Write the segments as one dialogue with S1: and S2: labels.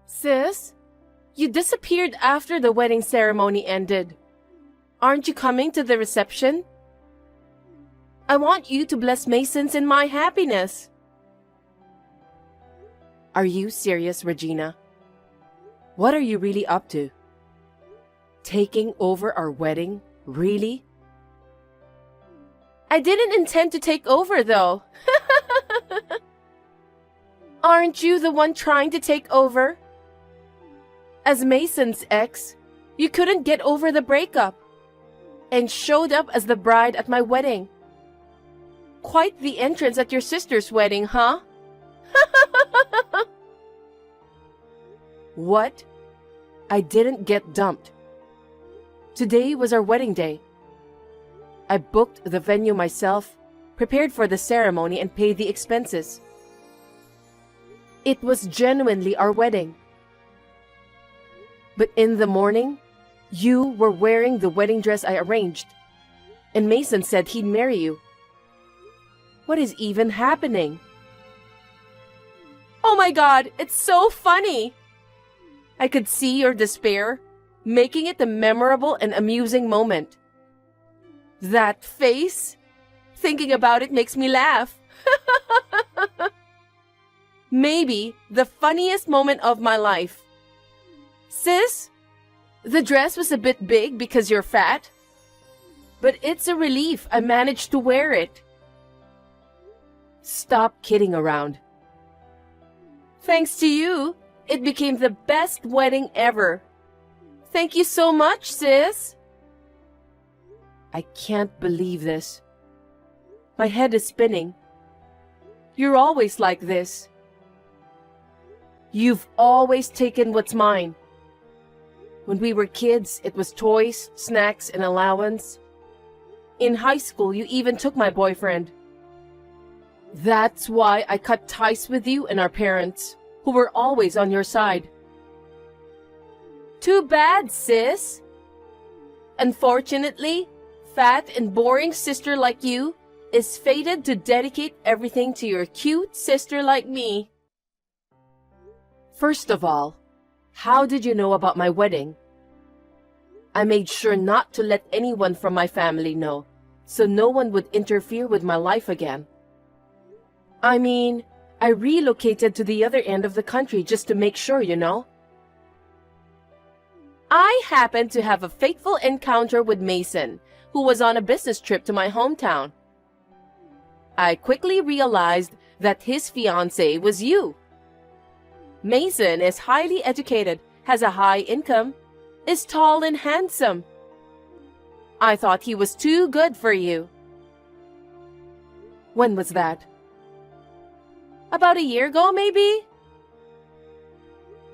S1: Sis, you disappeared after the wedding ceremony ended. Aren't you coming to the reception? I want you to bless Masons in my happiness. Are you serious, Regina? What are you really up to? Taking over our wedding? Really? I didn't intend to take over, though. Aren't you the one trying to take over? As Mason's ex, you couldn't get over the breakup and showed up as the bride at my wedding. Quite the entrance at your sister's wedding, huh? What? I didn't get dumped. Today was our wedding day. I booked the venue myself, prepared for the ceremony, and paid the expenses. It was genuinely our wedding. But in the morning, you were wearing the wedding dress I arranged, and Mason said he'd marry you. What is even happening? Oh my God, it's so funny! I could see your despair, making it a memorable and amusing moment. That face, thinking about it makes me laugh. Maybe the funniest moment of my life. Sis, the dress was a bit big because you're fat, but it's a relief I managed to wear it. Stop kidding around. Thanks to you, it became the best wedding ever. Thank you so much, sis. I can't believe this. My head is spinning. You're always like this. You've always taken what's mine. When we were kids, it was toys, snacks, and allowance. In high school, you even took my boyfriend. That's why I cut ties with you and our parents, who were always on your side. Too bad, sis. Unfortunately, fat and boring sister like you is fated to dedicate everything to your cute sister like me. First of all, how did you know about my wedding? I made sure not to let anyone from my family know, so no one would interfere with my life again. I mean, I relocated to the other end of the country just to make sure, you know. I happened to have a fateful encounter with Mason, who was on a business trip to my hometown. I quickly realized that his fiancée was you. Mason is highly educated, has a high income, is tall and handsome. I thought he was too good for you. When was that? About a year ago, maybe?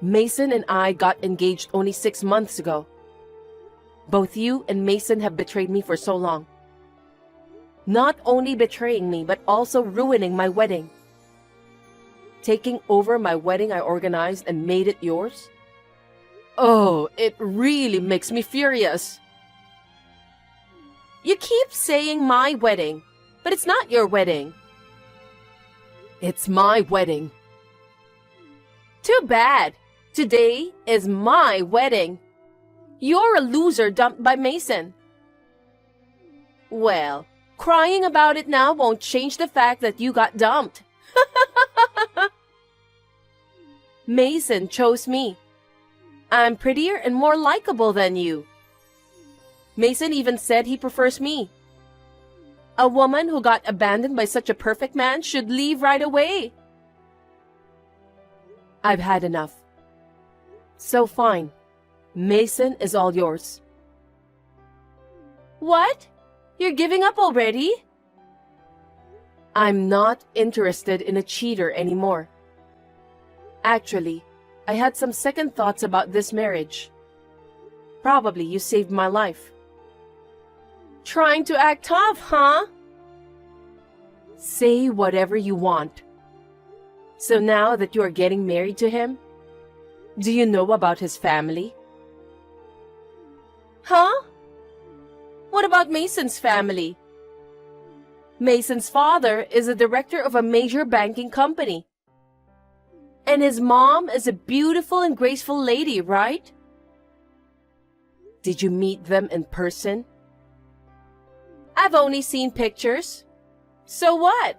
S1: Mason and I got engaged only 6 months ago. Both you and Mason have betrayed me for so long. Not only betraying me, but also ruining my wedding. Taking over my wedding I organized and made it yours? Oh, it really makes me furious. You keep saying my wedding, but it's not your wedding. It's my wedding. Too bad. Today is my wedding. You're a loser dumped by Mason. Well, crying about it now won't change the fact that you got dumped. Mason chose me. I'm prettier and more likable than you. Mason even said he prefers me. A woman who got abandoned by such a perfect man should leave right away. I've had enough. So fine. Mason is all yours. What? You're giving up already? I'm not interested in a cheater anymore. Actually, I had some second thoughts about this marriage. Probably you saved my life. Trying to act tough, huh? Say whatever you want. So now that you are getting married to him, do you know about his family? Huh? What about Mason's family? Mason's father is a director of a major banking company. And his mom is a beautiful and graceful lady, right? Did you meet them in person? I've only seen pictures. So what?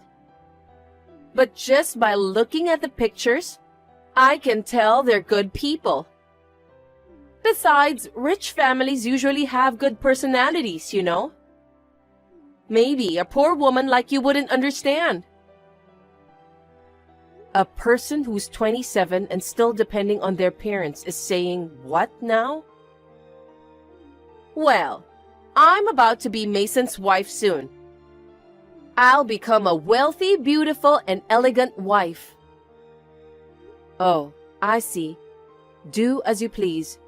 S1: But just by looking at the pictures, I can tell they're good people. Besides, rich families usually have good personalities, you know. Maybe a poor woman like you wouldn't understand. A person who's 27 and still depending on their parents is saying what now? Well, I'm about to be Mason's wife soon. I'll become a wealthy, beautiful, and elegant wife. Oh, I see. Do as you please.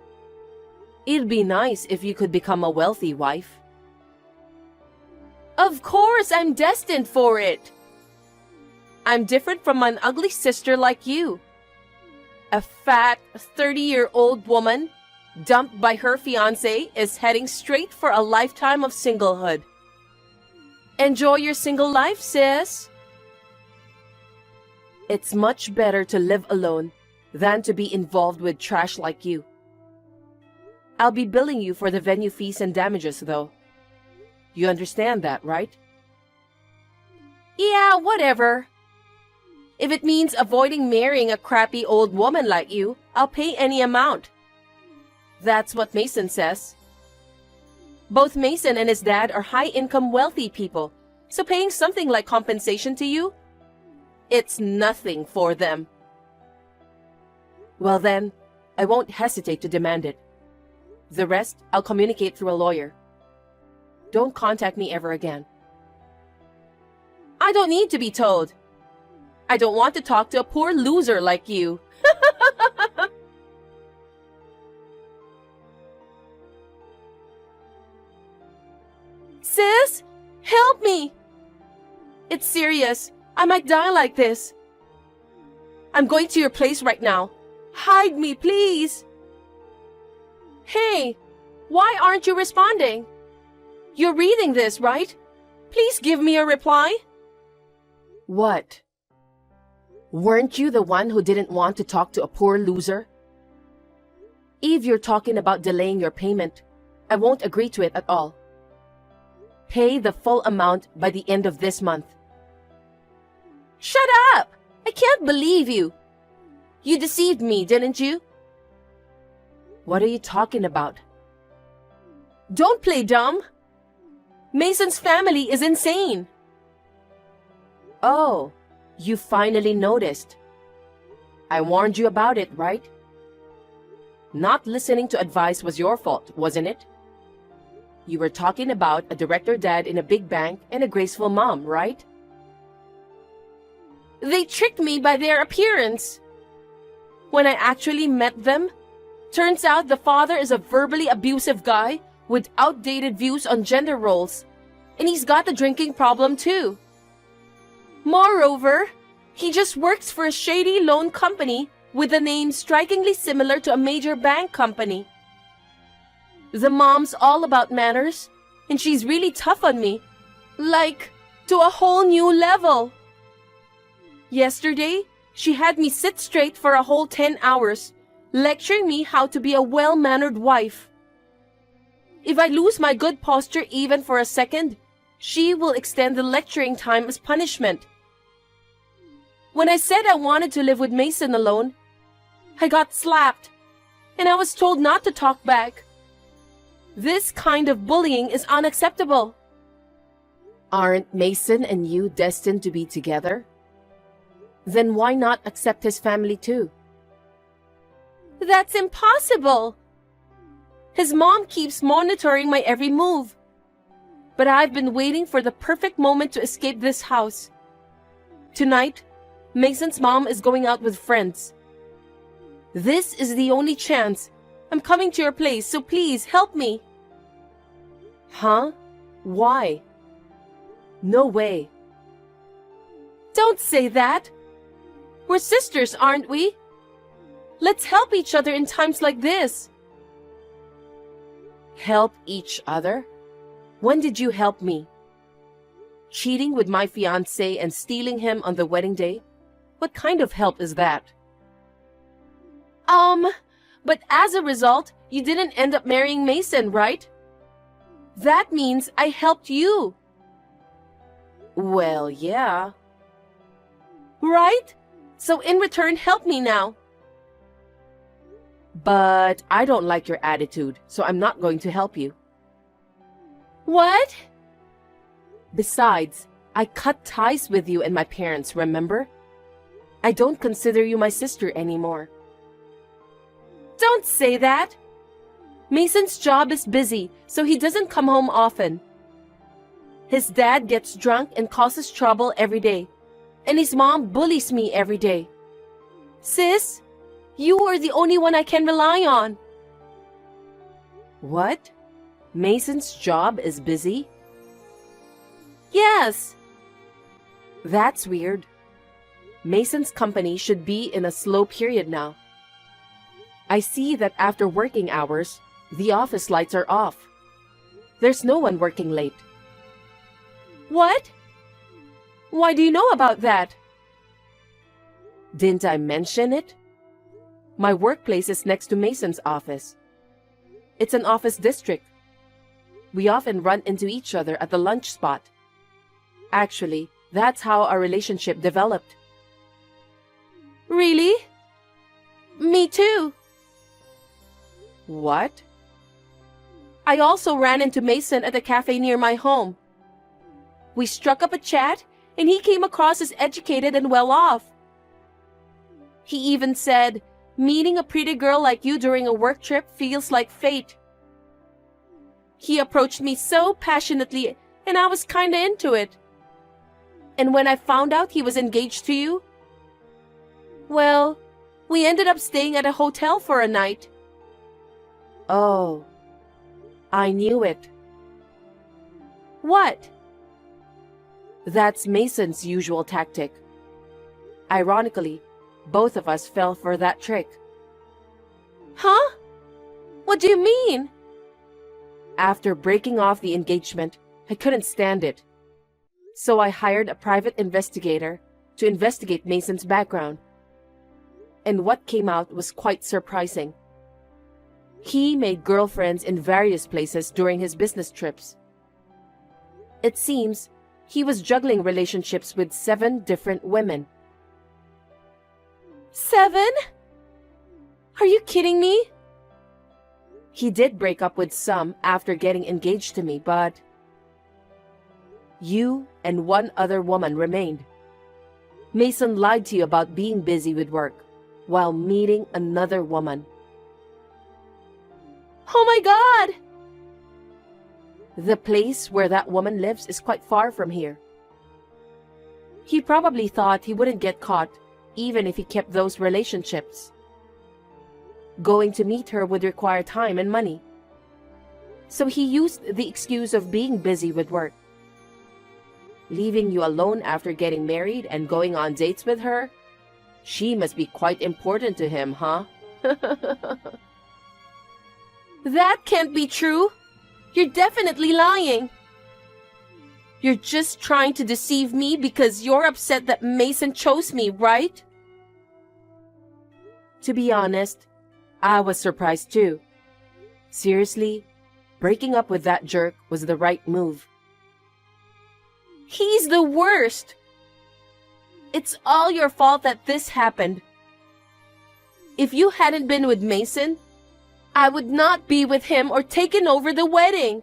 S1: It'd be nice if you could become a wealthy wife. Of course, I'm destined for it. I'm different from an ugly sister like you. A fat, 30-year-old woman, dumped by her fiancé, is heading straight for a lifetime of singlehood. Enjoy your single life, sis. It's much better to live alone than to be involved with trash like you. I'll be billing you for the venue fees and damages, though. You understand that, right? Yeah, whatever. If it means avoiding marrying a crappy old woman like you, I'll pay any amount. That's what Mason says. Both Mason and his dad are high-income wealthy people, so paying something like compensation to you, it's nothing for them. Well then, I won't hesitate to demand it. The rest, I'll communicate through a lawyer. Don't contact me ever again. I don't need to be told. I don't want to talk to a poor loser like you. Sis, help me! It's serious. I might die like this. I'm going to your place right now. Hide me, please. Hey, why aren't you responding? You're reading this, right? Please give me a reply. What? Weren't you the one who didn't want to talk to a poor loser? If you're talking about delaying your payment, I won't agree to it at all. Pay the full amount by the end of this month. Shut up! I can't believe you. You deceived me, didn't you? What are you talking about? Don't play dumb. Mason's family is insane. Oh, you finally noticed. I warned you about it, right? Not listening to advice was your fault, wasn't it? You were talking about a director dad in a big bank and a graceful mom, right? They tricked me by their appearance. When I actually met them, turns out the father is a verbally abusive guy with outdated views on gender roles, and he's got a drinking problem too. Moreover, he just works for a shady loan company with a name strikingly similar to a major bank company. The mom's all about manners, and she's really tough on me, like to a whole new level. Yesterday, she had me sit straight for a whole 10 hours, lecturing me how to be a well-mannered wife. If I lose my good posture even for a second, she will extend the lecturing time as punishment. When I said I wanted to live with Mason alone, I got slapped, and I was told not to talk back. This kind of bullying is unacceptable. Aren't Mason and you destined to be together? Then why not accept his family too? That's impossible. His mom keeps monitoring my every move. But I've been waiting for the perfect moment to escape this house. Tonight, Mason's mom is going out with friends. This is the only chance. I'm coming to your place, so please help me. Huh? Why? No way. Don't say that. We're sisters, aren't we? Let's help each other in times like this. Help each other? When did you help me? Cheating with my fiancé and stealing him on the wedding day? What kind of help is that? But as a result, you didn't end up marrying Mason, right? That means I helped you. Well, yeah. Right? So in return, help me now. But I don't like your attitude, so I'm not going to help you. What? Besides, I cut ties with you and my parents, remember? I don't consider you my sister anymore. Don't say that. Mason's job is busy, so he doesn't come home often. His dad gets drunk and causes trouble every day, and his mom bullies me every day. Sis, you are the only one I can rely on. What? Mason's job is busy? Yes. That's weird. Mason's company should be in a slow period now. I see that after working hours, the office lights are off. There's no one working late. What? Why do you know about that? Didn't I mention it? My workplace is next to Mason's office. It's an office district. We often run into each other at the lunch spot. Actually, that's how our relationship developed. Really? Me too. What? I also ran into Mason at a cafe near my home. We struck up a chat, and he came across as educated and well off. He even said, meeting a pretty girl like you during a work trip feels like fate. He approached me so passionately, and I was kinda into it. And when I found out he was engaged to you, well, we ended up staying at a hotel for a night. Oh, I knew it. What? That's Mason's usual tactic. Ironically, both of us fell for that trick. Huh? What do you mean? After breaking off the engagement, I couldn't stand it. So I hired a private investigator to investigate Mason's background. And what came out was quite surprising. He made girlfriends in various places during his business trips. It seems he was juggling relationships with 7 different women. 7? Are you kidding me? He did break up with some after getting engaged to me, but you and 1 other woman remained. Mason lied to you about being busy with work while meeting another woman. Oh my God! The place where that woman lives is quite far from here. He probably thought he wouldn't get caught even if he kept those relationships. Going to meet her would require time and money. So he used the excuse of being busy with work. Leaving you alone after getting married and going on dates with her? She must be quite important to him, huh? That can't be true. You're definitely lying. You're just trying to deceive me because you're upset that Mason chose me, right? To be honest, I was surprised too. Seriously, breaking up with that jerk was the right move. He's the worst. It's all your fault that this happened. If you hadn't been with Mason, I would not be with him or taken over the wedding.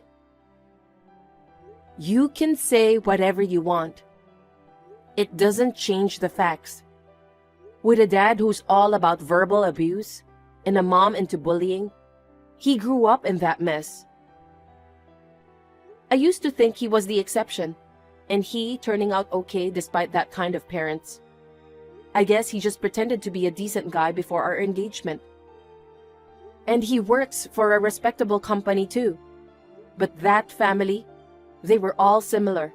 S1: You can say whatever you want. It doesn't change the facts. With a dad who's all about verbal abuse and a mom into bullying, he grew up in that mess. I used to think he was the exception, and he turning out okay despite that kind of parents. I guess he just pretended to be a decent guy before our engagement. And he works for a respectable company too. But that family, they were all similar.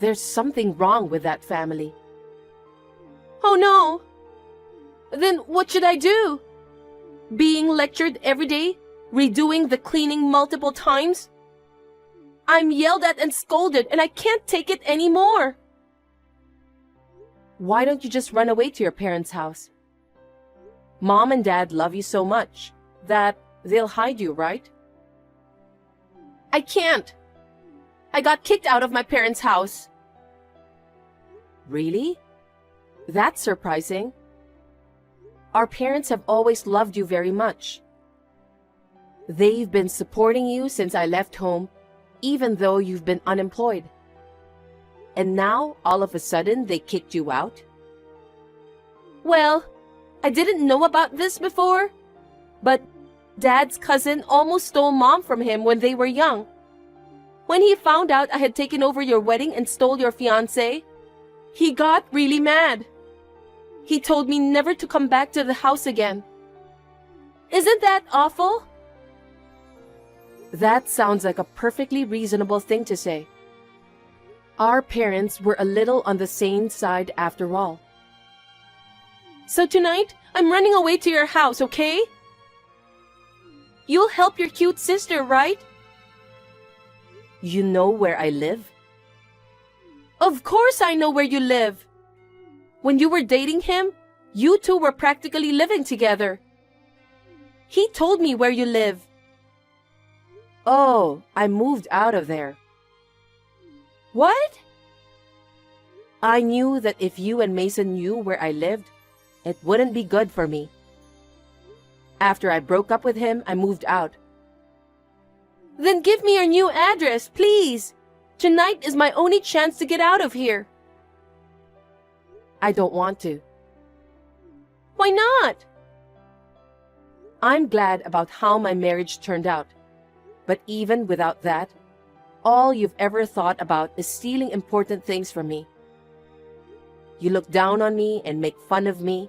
S1: There's something wrong with that family. Oh no! Then what should I do? Being lectured every day? Redoing the cleaning multiple times? I'm yelled at and scolded and I can't take it anymore. Why don't you just run away to your parents' house? Mom and Dad love you so much that they'll hide you, right? I can't. I got kicked out of my parents' house. Really? That's surprising. Our parents have always loved you very much. They've been supporting you since I left home, even though you've been unemployed. And now, all of a sudden, they kicked you out? Well, I didn't know about this before, but Dad's cousin almost stole Mom from him when they were young. When he found out I had taken over your wedding and stole your fiancé, he got really mad. He told me never to come back to the house again. Isn't that awful? That sounds like a perfectly reasonable thing to say. Our parents were a little on the sane side after all. So tonight, I'm running away to your house, okay? You'll help your cute sister, right? You know where I live? Of course I know where you live. When you were dating him, you two were practically living together. He told me where you live. Oh, I moved out of there. What? I knew that if you and Mason knew where I lived, it wouldn't be good for me. After I broke up with him, I moved out. Then give me your new address, please. Tonight is my only chance to get out of here. I don't want to. Why not? I'm glad about how my marriage turned out. But even without that, all you've ever thought about is stealing important things from me. You look down on me and make fun of me.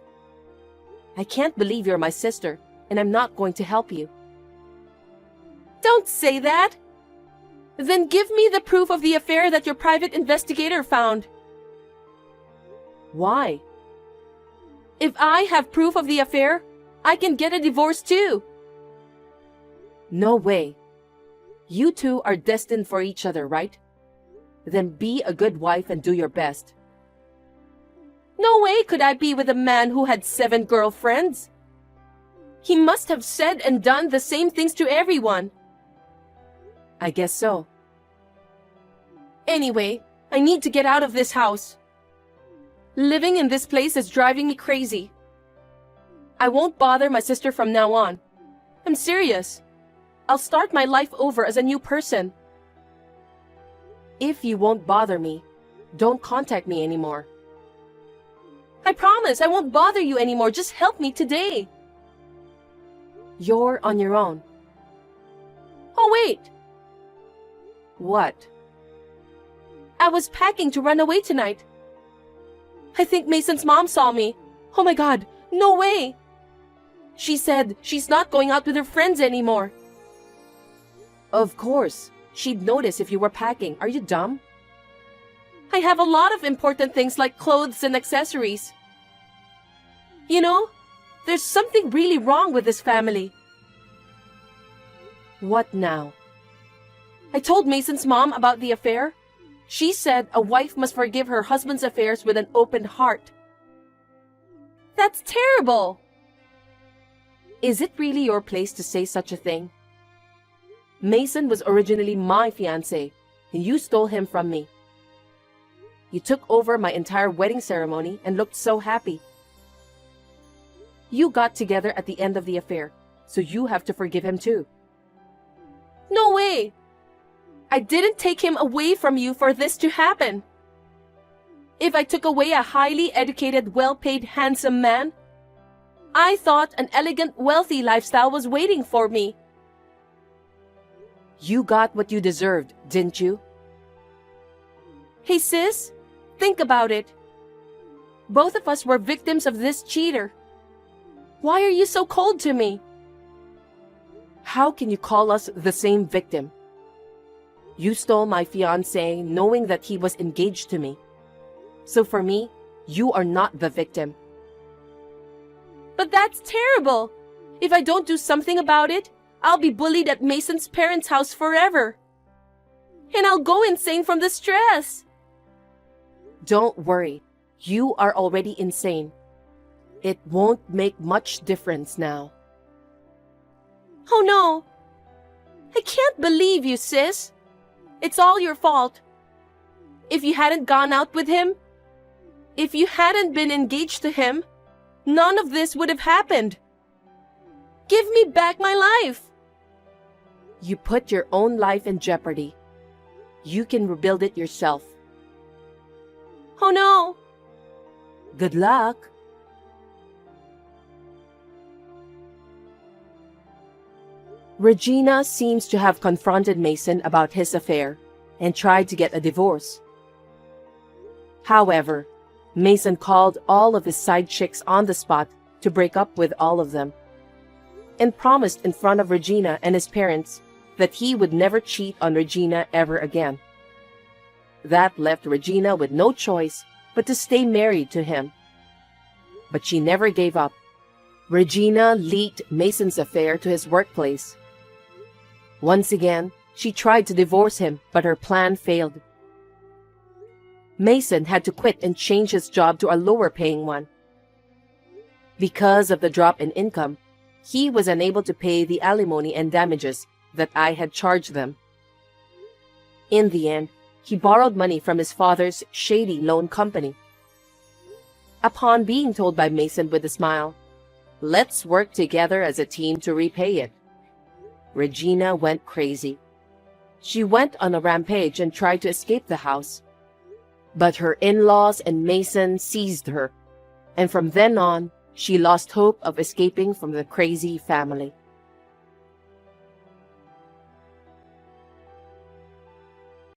S1: I can't believe you're my sister, and I'm not going to help you. Don't say that! Then give me the proof of the affair that your private investigator found. Why? If I have proof of the affair, I can get a divorce too. No way. You two are destined for each other, right? Then be a good wife and do your best. No way could I be with a man who had 7 girlfriends. He must have said and done the same things to everyone. I guess so. Anyway, I need to get out of this house. Living in this place is driving me crazy. I won't bother my sister from now on. I'm serious. I'll start my life over as a new person. If you won't bother me, don't contact me anymore. I promise I won't bother you anymore. Just help me today. You're on your own. Oh, wait. What? I was packing to run away tonight. I think Mason's mom saw me. Oh my God, no way. She said she's not going out with her friends anymore. Of course. She'd notice if you were packing. Are you dumb? I have a lot of important things like clothes and accessories. You know, there's something really wrong with this family. What now? I told Mason's mom about the affair. She said a wife must forgive her husband's affairs with an open heart. That's terrible! Is it really your place to say such a thing? Mason was originally my fiancé, and you stole him from me. You took over my entire wedding ceremony and looked so happy. You got together at the end of the affair, so you have to forgive him too. No way! I didn't take him away from you for this to happen. If I took away a highly educated, well-paid, handsome man, I thought an elegant, wealthy lifestyle was waiting for me. You got what you deserved, didn't you? Hey sis, think about it. Both of us were victims of this cheater. Why are you so cold to me? How can you call us the same victim? You stole my fiancé knowing that he was engaged to me. So for me, you are not the victim. But that's terrible. If I don't do something about it, I'll be bullied at Mason's parents' house forever. And I'll go insane from the stress. Don't worry. You are already insane. It won't make much difference now. Oh no! I can't believe you, sis! It's all your fault. If you hadn't gone out with him, if you hadn't been engaged to him, none of this would have happened. Give me back my life! You put your own life in jeopardy. You can rebuild it yourself. Oh no! Good luck! Regina seems to have confronted Mason about his affair and tried to get a divorce. However, Mason called all of his side chicks on the spot to break up with all of them, and promised in front of Regina and his parents that he would never cheat on Regina ever again. That left Regina with no choice but to stay married to him. But she never gave up. Regina leaked Mason's affair to his workplace. Once again, she tried to divorce him, but her plan failed. Mason had to quit and change his job to a lower-paying one. Because of the drop in income, he was unable to pay the alimony and damages that I had charged them. In the end, he borrowed money from his father's shady loan company. Upon being told by Mason with a smile, "Let's work together as a team to repay it," Regina went crazy. She went on a rampage and tried to escape the house. But her in-laws and Mason seized her, and from then on, she lost hope of escaping from the crazy family.